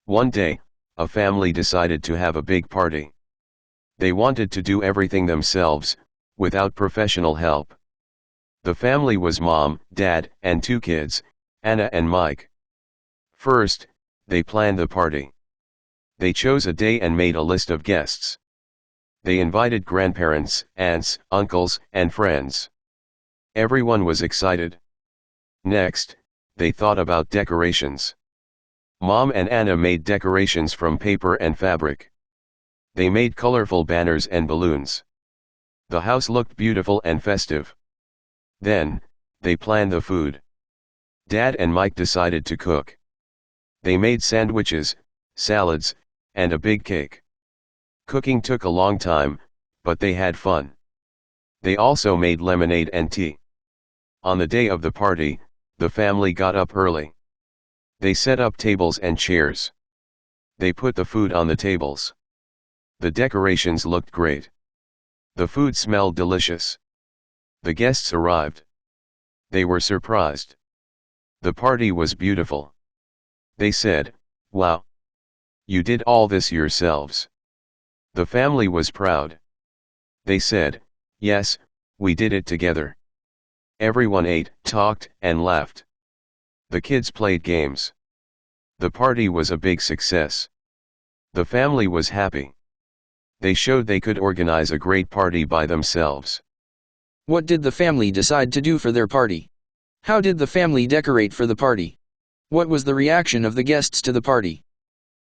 One day, a family decided to have a big party. They wanted to do everything themselves, without professional help. The family was mom, dad, and two kids, Anna and Mike. First, they planned the party. They chose a day and made a list of guests. They invited grandparents, aunts, uncles, and friends. Everyone was excited. Next, they thought about decorations. Mom and Anna made decorations from paper and fabric. They made colorful banners and balloons. The house looked beautiful and festive. Then, they planned the food. Dad and Mike decided to cook. They made sandwiches, salads, and a big cake. Cooking took a long time, but they had fun. They also made lemonade and tea. On the day of the party, the family got up early. They set up tables and chairs. They put the food on the tables. The decorations looked great. The food smelled delicious. The guests arrived. They were surprised. The party was beautiful. They said, "Wow! You did all this yourselves." The family was proud. They said, "Yes, we did it together." Everyone ate, talked, and laughed. The kids played games. The party was a big success. The family was happy. They showed they could organize a great party by themselves. What did the family decide to do for their party? How did the family decorate for the party? What was the reaction of the guests to the party?